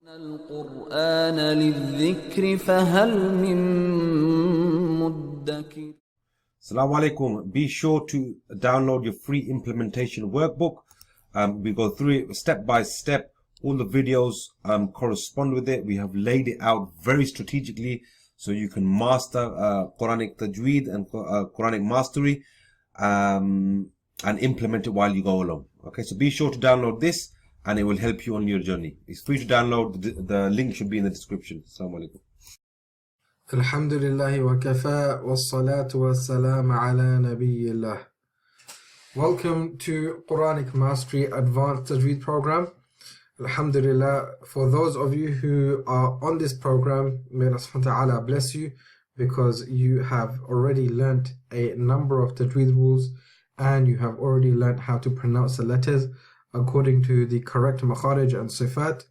القرآن للذكر فهل من مدكر. Salam Alykum. Be sure to download your free implementation workbook. We go through it step by step. All the videos correspond with it. We have laid it out very strategically so you can master Quranic Tajweed and Quranic Mastery and implement it while you go along. Okay, so be sure to download this and it will help you on your journey. It's free to download. The link should be in the description. Assalamu alaikum. Alhamdulillah wa kafa wa salatu wa salam ala nabiyyillah. Welcome to Quranic Mastery Advanced Tajweed program. Alhamdulillah, for those of you who are on this program, may Allah subhanahu wa ta'ala bless you because you have already learnt a number of Tajweed rules and you have already learnt how to pronounce the letters according to the correct makharij and sifat,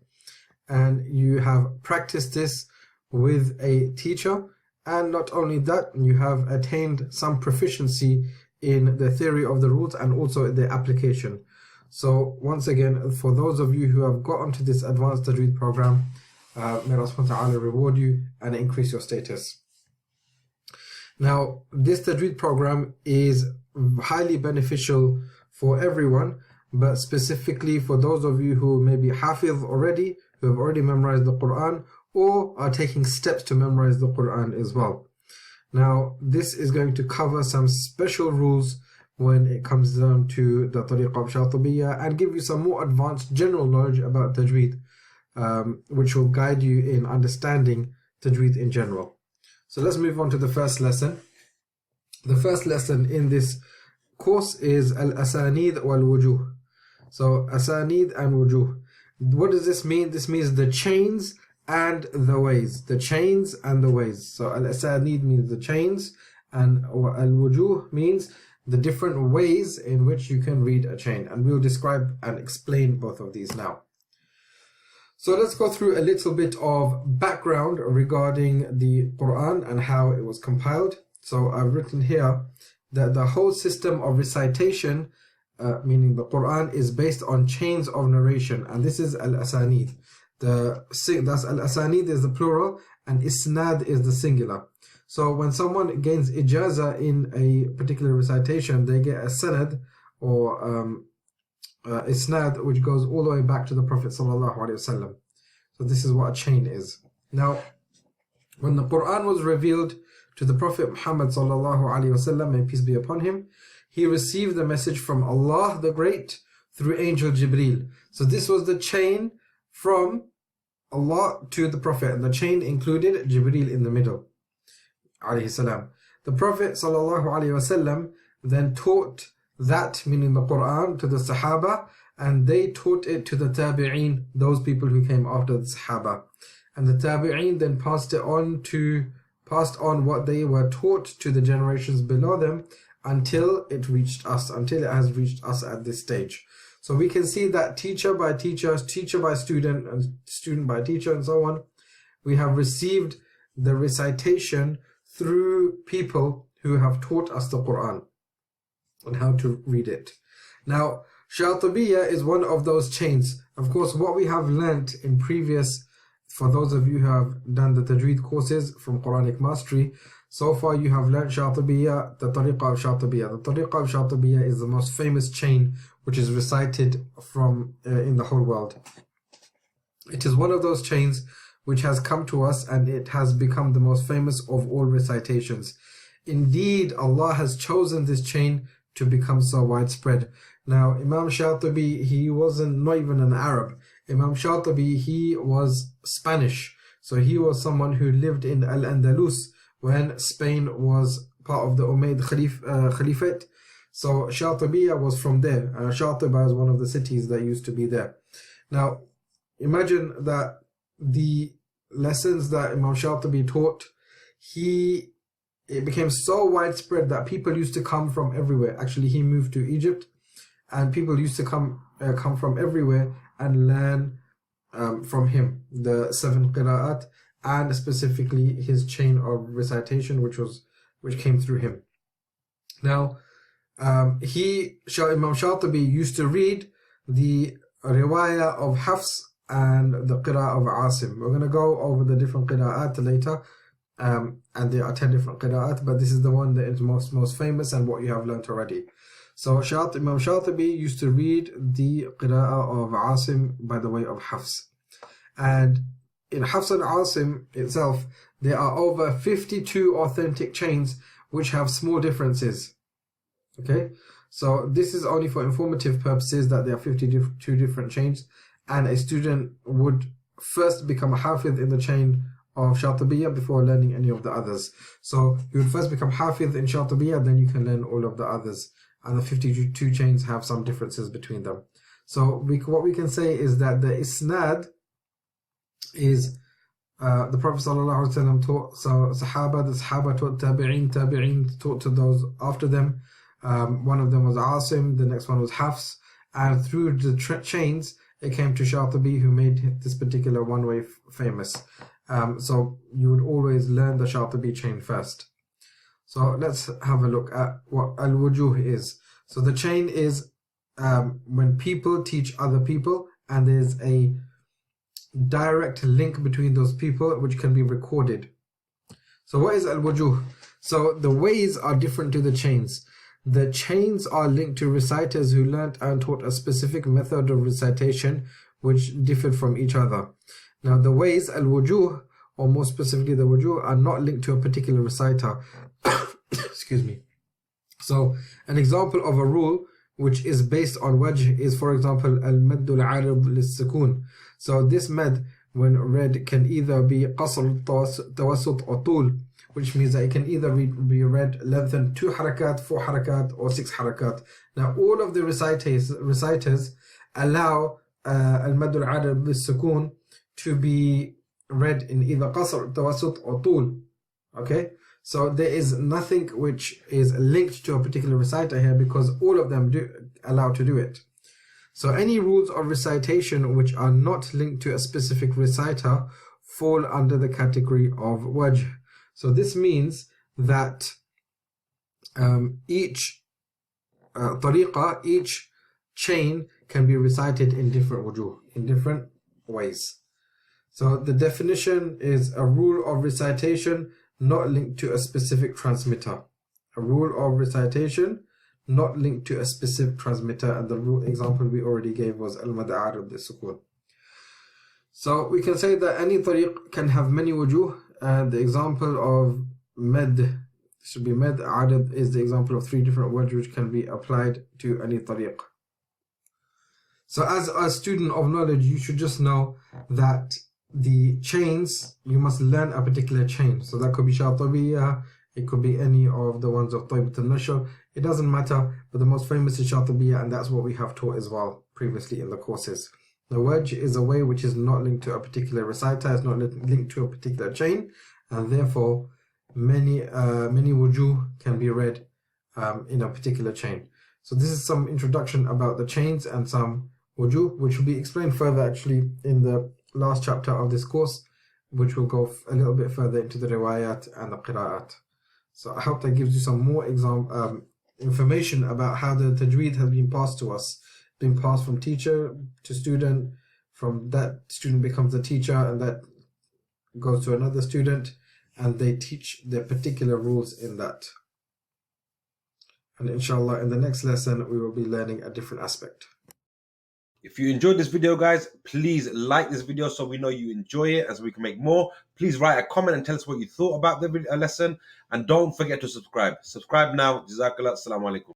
and you have practiced this with a teacher, and not only that, you have attained some proficiency in the theory of the rules and also the application. So once again, for those of you who have got onto this advanced Tajweed program, may Allah subhanahu wa ta'ala reward you and increase your status. Now, this Tajweed program is highly beneficial for everyone, but specifically for those of you who may be hafiz already, who have already memorized the Quran, or are taking steps to memorize the Quran as well. Now, this is going to cover some special rules when it comes down to the Tariqah of Shatibiyyah and give you some more advanced general knowledge about Tajweed, which will guide you in understanding Tajweed in general. So let's move on to the first lesson. The first lesson in this course is Asaaneed wal Wujooh. So Asaaneed and Wujooh. What does this mean? This means the chains and the ways. The chains and the ways. So Al-Asaaneed means the chains, and Al-Wujooh means the different ways in which you can read a chain. And we'll describe and explain both of these now. So let's go through a little bit of background regarding the Quran and how it was compiled. So I've written here that the whole system of recitation, meaning the Quran, is based on chains of narration, and this is Al-Asaaneed. Thus Al-Asaaneed is the plural and Isnad is the singular. So when someone gains ijaza in a particular recitation, they get a sanad or Isnad, which goes all the way back to the Prophet ﷺ. So this is what a chain is. Now, when the Quran was revealed to the Prophet Muhammad ﷺ, may peace be upon him, he received the message from Allah the Great through Angel Jibreel. So this was the chain from Allah to the Prophet, and the chain included Jibreel in the middle, alayhi salam. The Prophet ﷺ then taught that, meaning the Quran, to the Sahaba, and they taught it to the Tabi'een, those people who came after the Sahaba. And the Tabi'een then passed on what they were taught to the generations below them until it has reached us at this stage. So we can see that teacher by teacher, teacher by student, and student by teacher, and so on, we have received the recitation through people who have taught us the Quran and how to read it. Now, Shatibiyyah is one of those chains. Of course, what we have learnt in previous, for those of you who have done the Tajweed courses from Quranic Mastery, so far you have learnt Shatibiyyah, the Tariqah of Shatibiyyah. The Tariqah of Shatibiyyah is the most famous chain which is recited from in the whole world. It is one of those chains which has come to us and it has become the most famous of all recitations. Indeed, Allah has chosen this chain to become so widespread. Now, Imam Shatibi, he wasn't not even an Arab. Imam Shatibi, he was Spanish. So he was someone who lived in Al-Andalus when Spain was part of the Umayyad Caliphate. So Shatibiyyah was from there. Shatiba is one of the cities that used to be there. Now, imagine that the lessons that Imam Shatibi taught, it became so widespread that people used to come from everywhere. Actually, he moved to Egypt, and people used to come from everywhere and learn from him the 7 qira'at, and specifically his chain of recitation, which came through him. Now, Imam Shatibi used to read the riwayah of Hafs and the qira'ah of Asim. We're going to go over the different qira'at later, and there are 10 different qira'at, but this is the one that is most famous and what you have learnt already. So Imam Shatibi used to read the qira'ah of Asim by the way of Hafs. And in Hafs and Asim itself, there are over 52 authentic chains which have small differences. Okay, so this is only for informative purposes, that there are 52 different chains, and a student would first become a Hafiz in the chain of Shatibiyyah before learning any of the others. So you would first become Hafiz in Shatibiyyah, then you can learn all of the others. And the 52 chains have some differences between them. So what we can say is that the Isnad is the Prophet ﷺ taught the Sahaba taught Tabi'een taught to those after them. One of them was Asim, the next one was Hafs, and through the chains it came to Shatibi, who made this particular one-way famous. So you would always learn the Shatibi chain first. So let's have a look at what al-Wujooh is. So the chain is when people teach other people, and there's a direct link between those people which can be recorded. So what is al-Wujooh? So the ways are different to the chains. The chains are linked to reciters who learnt and taught a specific method of recitation which differed from each other. Now the ways, al-Wujooh, or more specifically the Wujooh, are not linked to a particular reciter. Excuse me. So an example of a rule which is based on wajh is, for example, al-maddul arid lis-sukun. So this mad, when read, can either be qasr, tawassut, or tul, which means that it can either be read lengthened 2 harakat, 4 harakat, or 6 harakat. Now all of the reciters allow al-maddul arid lis-sukun to be read in either qasr, tawassut, or tul. Okay, so there is nothing which is linked to a particular reciter here, because all of them allow to do it. So any rules of recitation which are not linked to a specific reciter fall under the category of wajh. So this means that each tariqah, each chain can be recited in different wujooh, in different ways. So the definition is a rule of recitation not linked to a specific transmitter. A rule of recitation not linked to a specific transmitter, and the rule example we already gave was al-mad arid lis-sukun. So we can say that any tariq can have many wujooh, and the example of med should be med arid is the example of 3 different words which can be applied to any tariq. So as a student of knowledge, you should just know that the chains, you must learn a particular chain. So that could be Shatibiyyah, it could be any of the ones of Taybat al-Nashr, it doesn't matter, but the most famous is Shatibiyyah, and that's what we have taught as well previously in the courses. The wajh is a way which is not linked to a particular reciter, it's not linked to a particular chain, and therefore many wujooh can be read in a particular chain. So this is some introduction about the chains and some wujooh, which will be explained further actually in the last chapter of this course, which will go a little bit further into the riwayat and the qira'at. So I hope that gives you some more information about how the tajweed has been passed to us, being passed from teacher to student, from that student becomes a teacher, and that goes to another student, and they teach their particular rules in that. And inshallah, in the next lesson, we will be learning a different aspect. If you enjoyed this video, guys, please like this video so we know you enjoy it, as we can make more. Please write a comment and tell us what you thought about the lesson. And don't forget to subscribe. Subscribe now. Jazakallah. Salam Alykum.